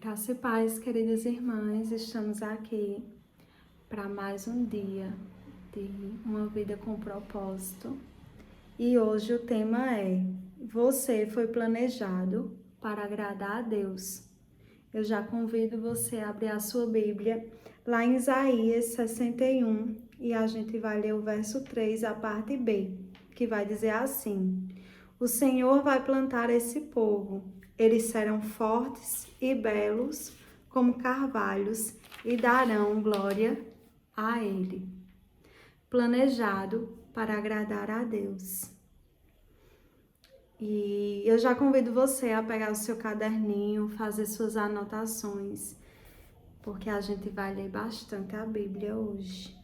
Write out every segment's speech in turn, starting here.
Graça e paz, queridas irmãs, estamos aqui para mais um dia de uma vida com propósito. E hoje o tema é: você foi planejado para agradar a Deus. Eu já convido você a abrir a sua Bíblia lá em Isaías 61 e a gente vai ler o verso 3, a parte B, que vai dizer assim: o Senhor vai plantar esse povo. Eles serão fortes e belos como carvalhos e darão glória a Ele. Planejado para agradar a Deus. E eu já convido você a pegar o seu caderninho, fazer suas anotações, porque a gente vai ler bastante a Bíblia hoje.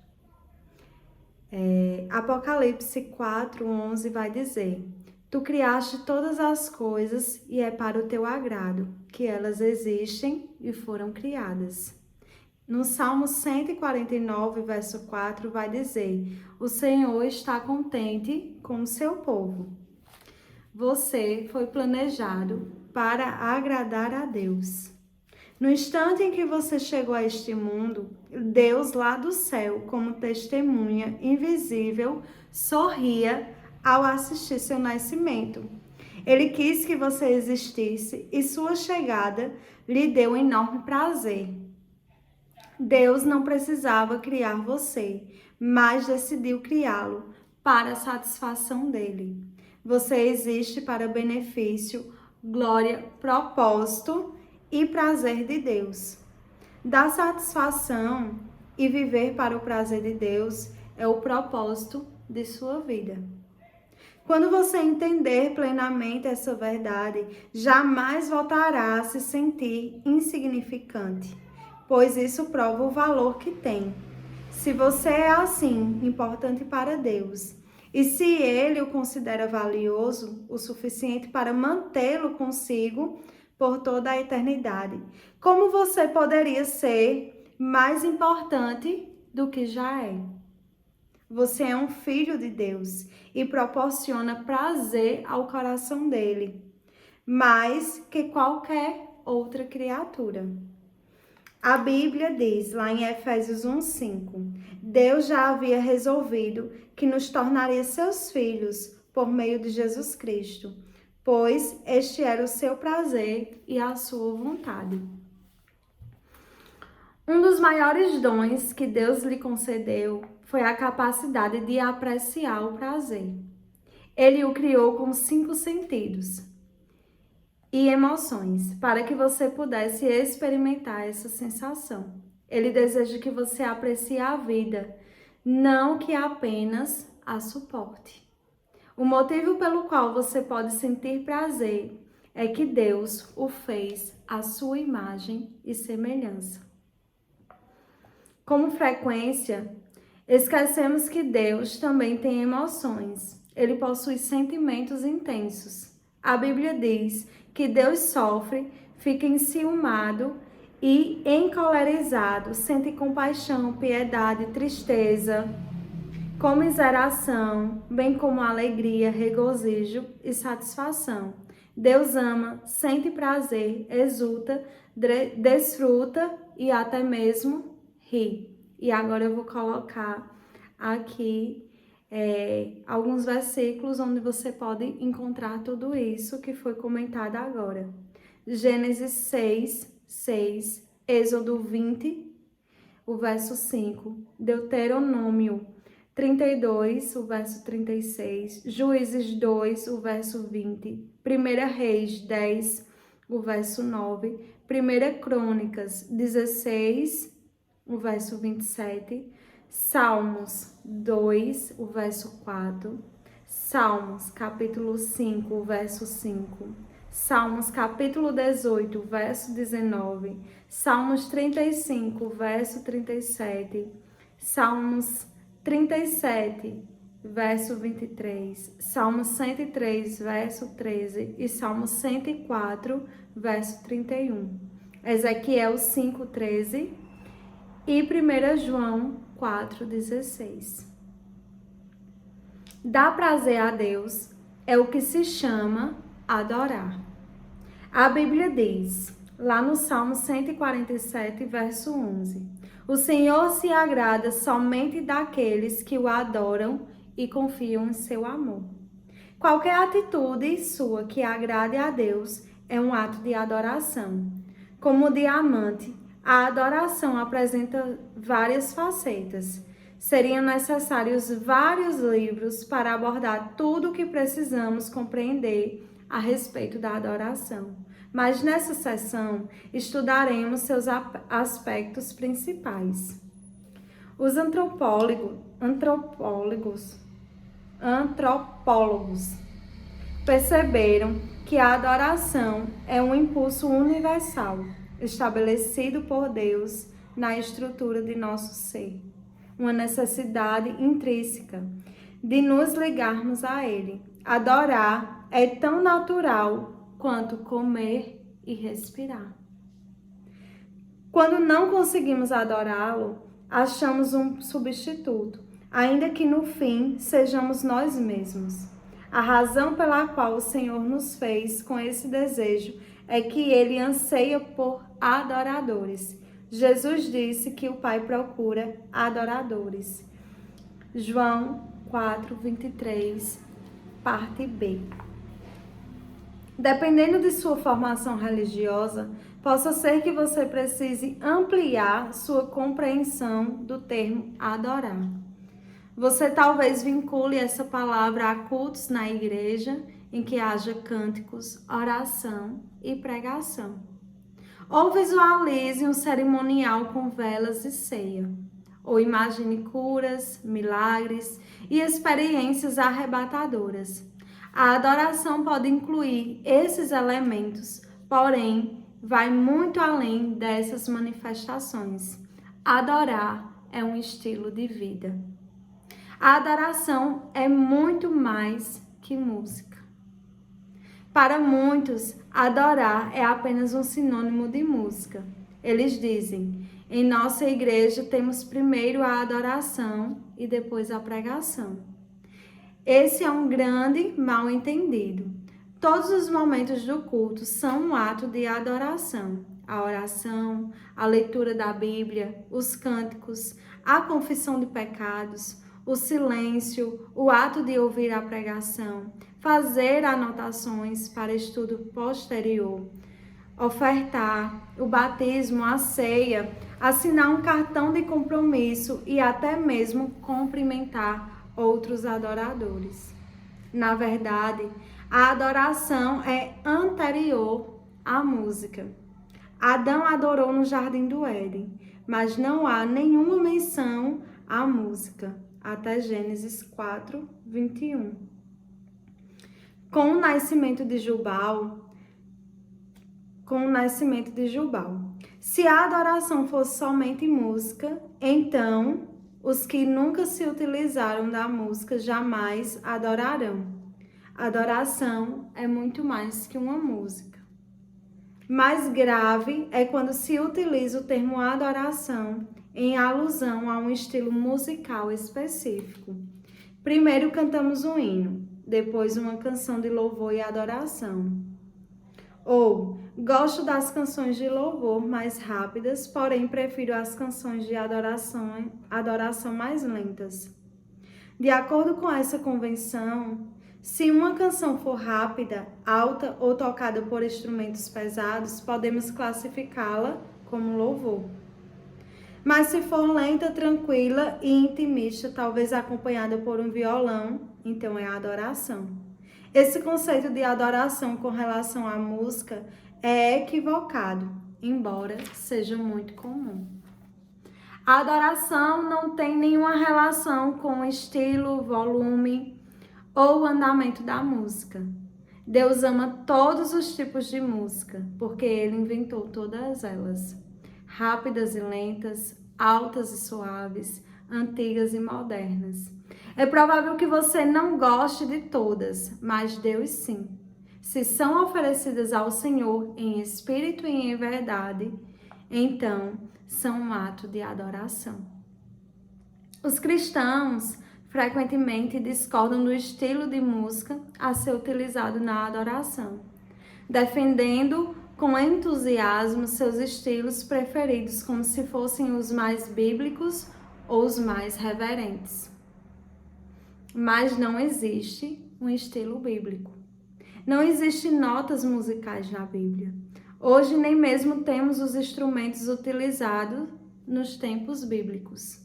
Apocalipse 4:11 vai dizer: tu criaste todas as coisas e é para o teu agrado que elas existem e foram criadas. No Salmo 149, verso 4, vai dizer: o Senhor está contente com o seu povo. Você foi planejado para agradar a Deus. No instante em que você chegou a este mundo, Deus lá do céu, como testemunha invisível, sorria ao assistir seu nascimento. Ele quis que você existisse e sua chegada lhe deu enorme prazer. Deus não precisava criar você, mas decidiu criá-lo para a satisfação dele. Você existe para benefício, glória, propósito e prazer de Deus. Dar satisfação e viver para o prazer de Deus é o propósito de sua vida. Quando você entender plenamente essa verdade, jamais voltará a se sentir insignificante, pois isso prova o valor que tem. Se você é assim, importante para Deus, e se Ele o considera valioso o suficiente para mantê-lo consigo por toda a eternidade, como você poderia ser mais importante do que já é? Você é um filho de Deus e proporciona prazer ao coração dele, mais que qualquer outra criatura. A Bíblia diz lá em Efésios 1:5, Deus já havia resolvido que nos tornaria seus filhos por meio de Jesus Cristo, pois este era o seu prazer e a sua vontade. Um dos maiores dons que Deus lhe concedeu foi a capacidade de apreciar o prazer. Ele o criou com 5 sentidos e emoções, para que você pudesse experimentar essa sensação. Ele deseja que você aprecie a vida, não que apenas a suporte. O motivo pelo qual você pode sentir prazer é que Deus o fez à sua imagem e semelhança. Com frequência, esquecemos que Deus também tem emoções. Ele possui sentimentos intensos. A Bíblia diz que Deus sofre, fica enciumado e encolerizado, sente compaixão, piedade, tristeza, comiseração, bem como alegria, regozijo e satisfação. Deus ama, sente prazer, exulta, desfruta e até mesmo ri. E agora eu vou colocar aqui alguns versículos onde você pode encontrar tudo isso que foi comentado agora. Gênesis 6:6, Êxodo 20, o verso 5, Deuteronômio 32, o verso 36, Juízes 2, o verso 20, 1 Reis 10, o verso 9, 1 Crônicas 16, o verso 27, Salmos 2, o verso 4, Salmos capítulo 5, o verso 5, Salmos capítulo 18, verso 19, Salmos 35, verso 37, Salmos 37, verso 23, Salmos 103, verso 13 e Salmos 104, verso 31, Ezequiel 5, 13 e 1 João 4,16. Dar prazer a Deus é o que se chama adorar. A Bíblia diz: lá no Salmo 147, verso 11. O Senhor se agrada somente daqueles que o adoram e confiam em seu amor. Qualquer atitude sua que agrade a Deus é um ato de adoração. Como diamante, a adoração apresenta várias facetas. Seriam necessários vários livros para abordar tudo o que precisamos compreender a respeito da adoração. Mas nessa sessão estudaremos seus aspectos principais. Os antropólogos perceberam que a adoração é um impulso universal, estabelecido por Deus na estrutura de nosso ser, uma necessidade intrínseca de nos ligarmos a Ele. Adorar é tão natural quanto comer e respirar. Quando não conseguimos adorá-lo, achamos um substituto, ainda que no fim sejamos nós mesmos. A razão pela qual o Senhor nos fez com esse desejo é que Ele anseia por adoradores. Jesus disse que o Pai procura adoradores. João 4:23, parte B. Dependendo de sua formação religiosa, possa ser que você precise ampliar sua compreensão do termo adorar. Você talvez vincule essa palavra a cultos na igreja, em que haja cânticos, oração e pregação. Ou visualize um cerimonial com velas e ceia. Ou imagine curas, milagres e experiências arrebatadoras. A adoração pode incluir esses elementos, porém, vai muito além dessas manifestações. Adorar é um estilo de vida. A adoração é muito mais que música. Para muitos, adorar é apenas um sinônimo de música. Eles dizem: em nossa igreja temos primeiro a adoração e depois a pregação. Esse é um grande mal-entendido. Todos os momentos do culto são um ato de adoração. A oração, a leitura da Bíblia, os cânticos, a confissão de pecados, o silêncio, o ato de ouvir a pregação, fazer anotações para estudo posterior, ofertar, o batismo, a ceia, assinar um cartão de compromisso e até mesmo cumprimentar outros adoradores. Na verdade, a adoração é anterior à música. Adão adorou no Jardim do Éden, mas não há nenhuma menção à música, até Gênesis 4:21. Com o nascimento de Jubal, se a adoração fosse somente música, então os que nunca se utilizaram da música jamais adorarão. Adoração é muito mais que uma música. Mais grave é quando se utiliza o termo adoração em alusão a um estilo musical específico. Primeiro cantamos um hino, depois uma canção de louvor e adoração. Ou, gosto das canções de louvor mais rápidas, porém prefiro as canções de adoração mais lentas. De acordo com essa convenção, se uma canção for rápida, alta ou tocada por instrumentos pesados, podemos classificá-la como louvor. Mas se for lenta, tranquila e intimista, talvez acompanhada por um violão, então é adoração. Esse conceito de adoração com relação à música é equivocado, embora seja muito comum. A adoração não tem nenhuma relação com o estilo, volume ou o andamento da música. Deus ama todos os tipos de música, porque Ele inventou todas elas. Rápidas e lentas, altas e suaves, antigas e modernas. É provável que você não goste de todas, mas Deus sim. Se são oferecidas ao Senhor em espírito e em verdade, então são um ato de adoração. Os cristãos frequentemente discordam do estilo de música a ser utilizado na adoração, defendendo com entusiasmo seus estilos preferidos, como se fossem os mais bíblicos ou os mais reverentes. Mas não existe um estilo bíblico. Não existem notas musicais na Bíblia. Hoje nem mesmo temos os instrumentos utilizados nos tempos bíblicos.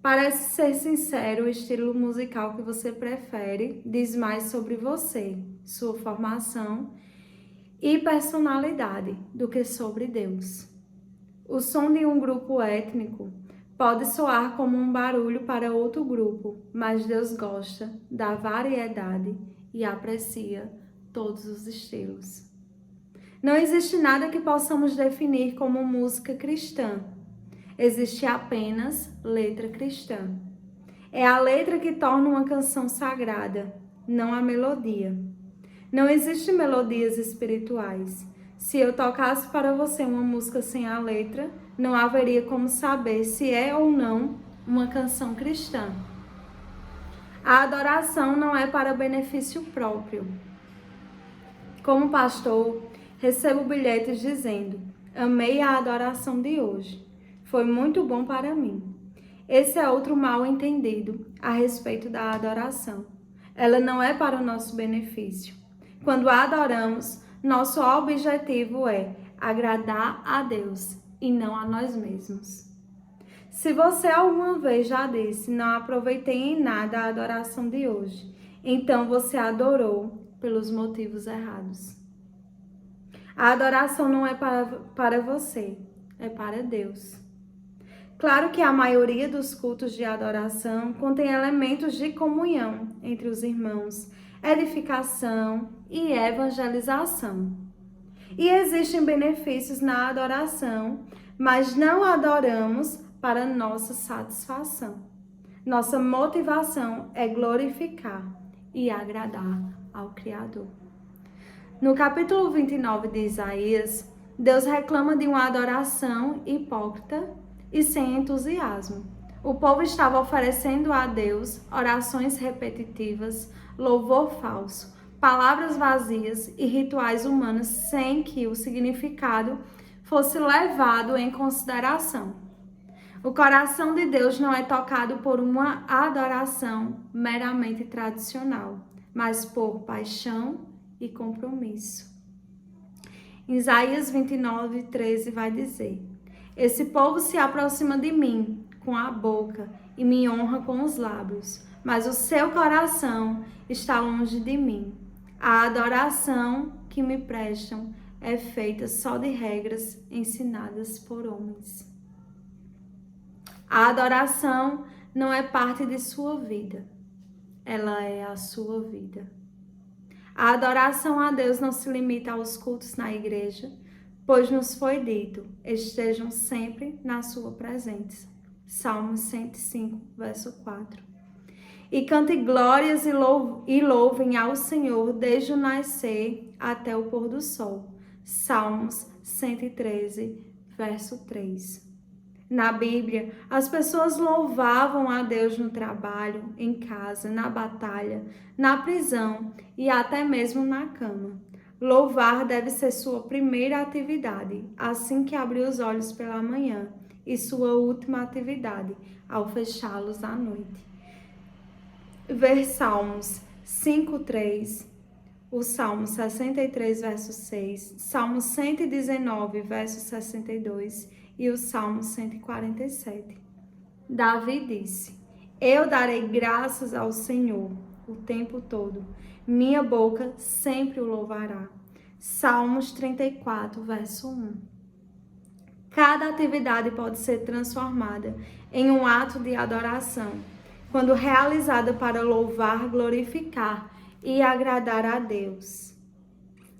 Parece ser sincero, o estilo musical que você prefere diz mais sobre você, sua formação e personalidade do que sobre Deus. O som de um grupo étnico pode soar como um barulho para outro grupo, mas Deus gosta da variedade e aprecia todos os estilos. Não existe nada que possamos definir como música cristã. Existe apenas letra cristã. É a letra que torna uma canção sagrada, não a melodia. Não existem melodias espirituais. Se eu tocasse para você uma música sem a letra, não haveria como saber se é ou não uma canção cristã. A adoração não é para benefício próprio. Como pastor, recebo bilhetes dizendo: amei a adoração de hoje. Foi muito bom para mim. Esse é outro mal entendido a respeito da adoração. Ela não é para o nosso benefício. Quando a adoramos, nosso objetivo é agradar a Deus e não a nós mesmos. Se você alguma vez já disse: não aproveitei em nada a adoração de hoje, então você adorou pelos motivos errados. A adoração não é para você, é para Deus. Claro que a maioria dos cultos de adoração contém elementos de comunhão entre os irmãos, edificação e evangelização. E existem benefícios na adoração, mas não adoramos para nossa satisfação. Nossa motivação é glorificar e agradar ao Criador. No capítulo 29 de Isaías, Deus reclama de uma adoração hipócrita e sem entusiasmo. O povo estava oferecendo a Deus orações repetitivas, louvor falso, palavras vazias e rituais humanos sem que o significado fosse levado em consideração. O coração de Deus não é tocado por uma adoração meramente tradicional, mas por paixão e compromisso. Isaías 29, 13 vai dizer: esse povo se aproxima de mim com a boca e me honra com os lábios, mas o seu coração está longe de mim. A adoração que me prestam é feita só de regras ensinadas por homens. A adoração não é parte de sua vida, ela é a sua vida. A adoração a Deus não se limita aos cultos na igreja, pois nos foi dito: estejam sempre na sua presença. Salmos 105, verso 4. E cante glórias e louvem ao Senhor desde o nascer até o pôr do sol. Salmos 113, verso 3. Na Bíblia, as pessoas louvavam a Deus no trabalho, em casa, na batalha, na prisão e até mesmo na cama. Louvar deve ser sua primeira atividade, assim que abrir os olhos pela manhã, e sua última atividade, ao fechá-los à noite. Ver Salmos 5:3, o Salmo 63, verso 6, Salmo 119, verso 62 e o Salmo 147. Davi disse: eu darei graças ao Senhor o tempo todo, minha boca sempre o louvará. Salmos 34, verso 1. Cada atividade pode ser transformada em um ato de adoração, quando realizada para louvar, glorificar e agradar a Deus.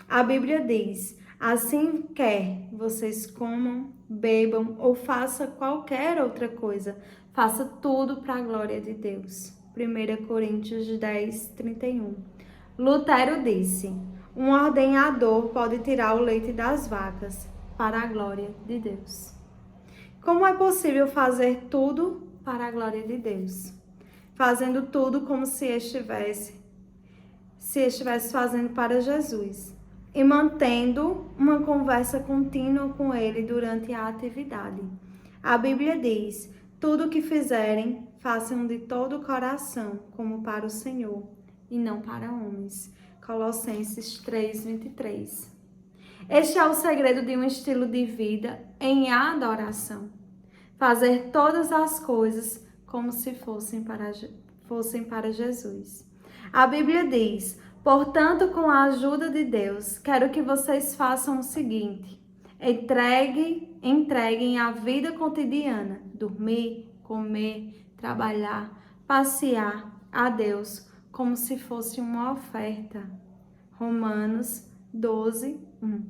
A Bíblia diz: assim quer vocês comam, bebam ou façam qualquer outra coisa, faça tudo para a glória de Deus. 1 Coríntios 10, 31. Lutero disse: um ordenhador pode tirar o leite das vacas para a glória de Deus. Como é possível fazer tudo para a glória de Deus? Fazendo tudo como se estivesse fazendo para Jesus. e mantendo uma conversa contínua com ele durante a atividade. A Bíblia diz: tudo o que fizerem, façam de todo o coração, como para o Senhor, e não para homens. Colossenses 3:23. Este é o segredo de um estilo de vida em adoração. Fazer todas as coisas como se fossem para Jesus. A Bíblia diz: portanto, com a ajuda de Deus, quero que vocês façam o seguinte: entreguem a vida cotidiana, dormir, comer, trabalhar, passear a Deus como se fosse uma oferta. Romanos 12:1.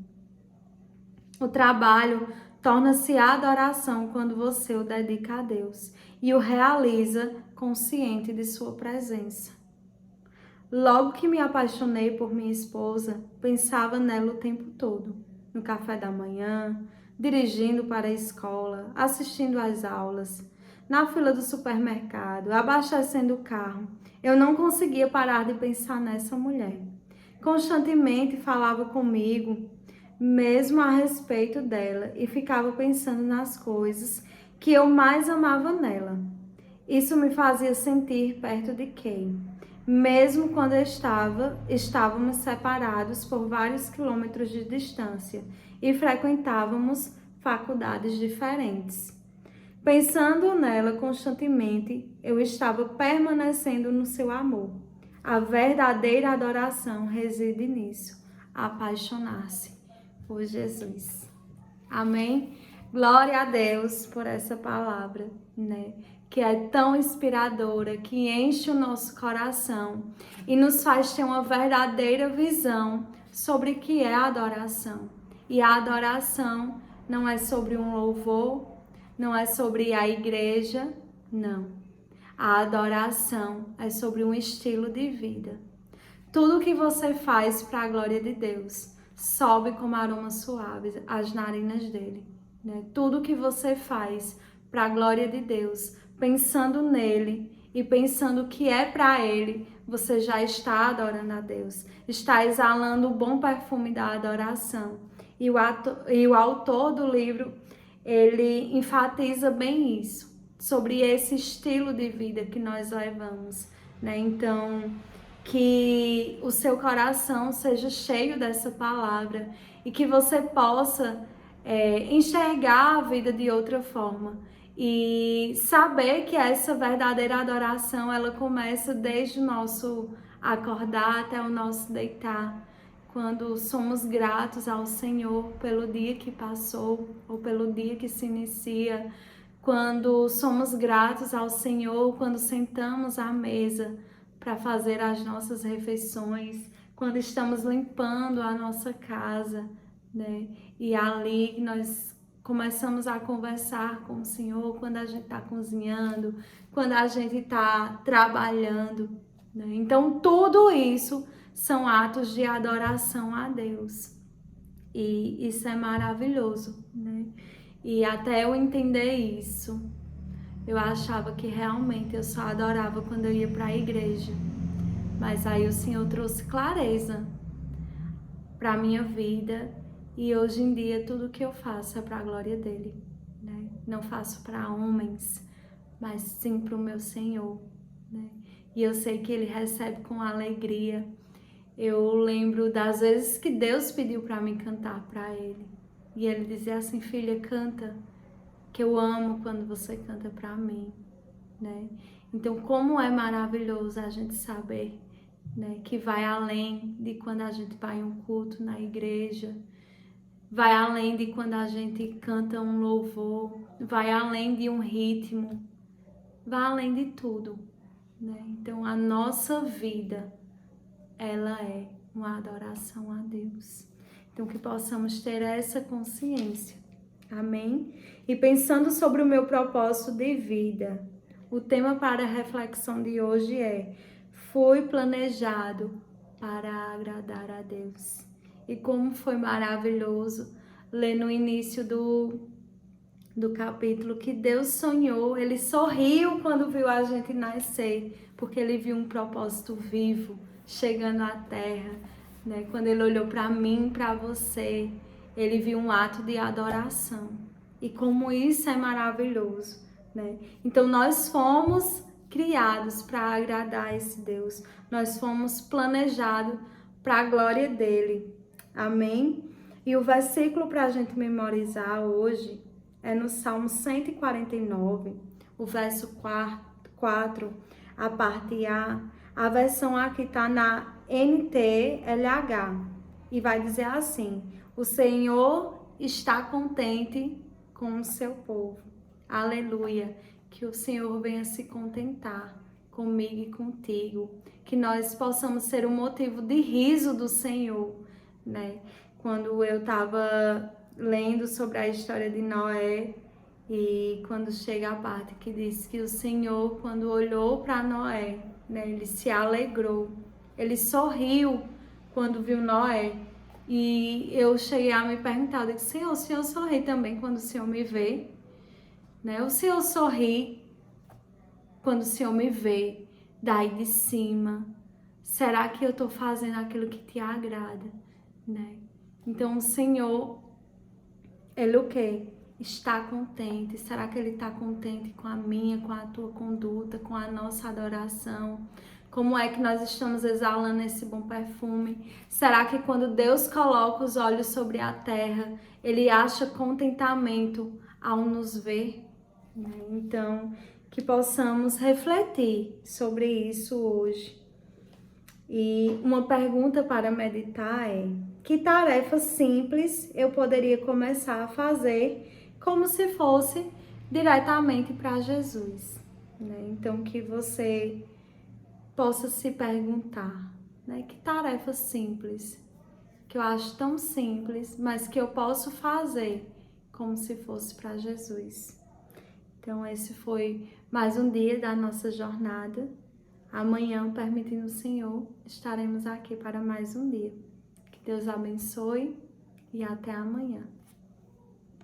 O trabalho torna-se adoração quando você o dedica a Deus e o realiza consciente de sua presença. Logo que me apaixonei por minha esposa, pensava nela o tempo todo, no café da manhã, dirigindo para a escola, assistindo às aulas, na fila do supermercado, abastecendo o carro. Eu não conseguia parar de pensar nessa mulher. Constantemente falava comigo, mesmo a respeito dela, e ficava pensando nas coisas que eu mais amava nela. Isso me fazia sentir perto de Kay, mesmo quando estávamos separados por vários quilômetros de distância e frequentávamos faculdades diferentes. Pensando nela constantemente, eu estava permanecendo no seu amor. A verdadeira adoração reside nisso, apaixonar-se por Jesus. Amém? Glória a Deus por essa palavra, né? Que é tão inspiradora, que enche o nosso coração e nos faz ter uma verdadeira visão sobre o que é a adoração. E a adoração não é sobre um louvor, não é sobre a igreja, não. A adoração é sobre um estilo de vida. Tudo que você faz para a glória de Deus sobe como aroma suave às narinas dele, né? Tudo que você faz para a glória de Deus, pensando nele e pensando que é para ele, você já está adorando a Deus, está exalando o bom perfume da adoração. E o autor do livro, ele enfatiza bem isso, sobre esse estilo de vida que nós levamos, né? Então, que o seu coração seja cheio dessa palavra e que você possa enxergar a vida de outra forma e saber que essa verdadeira adoração, ela começa desde o nosso acordar até o nosso deitar, quando somos gratos ao Senhor pelo dia que passou ou pelo dia que se inicia, quando somos gratos ao Senhor quando sentamos à mesa para fazer as nossas refeições, quando estamos limpando a nossa casa, né? E ali nós começamos a conversar com o Senhor, quando a gente está cozinhando, quando a gente está trabalhando, né? Então tudo isso são atos de adoração a Deus. E isso é maravilhoso, né? E até eu entender isso, eu achava que realmente eu só adorava quando eu ia para a igreja. Mas aí o Senhor trouxe clareza para a minha vida e hoje em dia tudo que eu faço é para a glória dele, né? Não faço para homens, mas sim para o meu Senhor, né? E eu sei que ele recebe com alegria. Eu lembro das vezes que Deus pediu para mim cantar para ele. E ele dizia assim: filha, canta, que eu amo quando você canta para mim, né? Então, como é maravilhoso a gente saber, né, que vai além de quando a gente vai em um culto na igreja, vai além de quando a gente canta um louvor, vai além de um ritmo, vai além de tudo, né? Então, a nossa vida, ela é uma adoração a Deus. Então, que possamos ter essa consciência. Amém? E pensando sobre o meu propósito de vida, o tema para a reflexão de hoje é: fui planejado para agradar a Deus. E como foi maravilhoso ler no início do capítulo que Deus sonhou, ele sorriu quando viu a gente nascer, porque ele viu um propósito vivo chegando à terra, né? Quando ele olhou para mim, para você, ele viu um ato de adoração. E como isso é maravilhoso, né? Então nós fomos criados para agradar esse Deus. Nós fomos planejados para a glória dele. Amém? E o versículo para a gente memorizar hoje é no Salmo 149, o verso 4, a parte A. A versão aqui está na NTLH e vai dizer assim: o Senhor está contente com o seu povo. Aleluia! Que o Senhor venha se contentar comigo e contigo, que nós possamos ser o motivo de riso do Senhor, né? Quando eu estava lendo sobre a história de Noé, e quando chega a parte que diz que o Senhor, quando olhou para Noé, né, ele se alegrou, ele sorriu quando viu Noé. E eu cheguei a me perguntar, eu disse: Senhor, o Senhor sorri também quando o Senhor me vê? Né? O Senhor sorri quando o Senhor me vê daí de cima. Será que eu estou fazendo aquilo que te agrada? Né? Então o Senhor, Ele o quê? Está contente. Será que Ele está contente com a minha, com a tua conduta, com a nossa adoração? Como é que nós estamos exalando esse bom perfume? Será que quando Deus coloca os olhos sobre a terra, Ele acha contentamento ao nos ver? Então, que possamos refletir sobre isso hoje. E uma pergunta para meditar é: que tarefa simples eu poderia começar a fazer como se fosse diretamente para Jesus? Né? Então, que você possa se perguntar, né? Que tarefa simples, que eu acho tão simples, mas que eu posso fazer como se fosse para Jesus. Então, esse foi mais um dia da nossa jornada. Amanhã, permitindo o Senhor, estaremos aqui para mais um dia. Que Deus abençoe e até amanhã.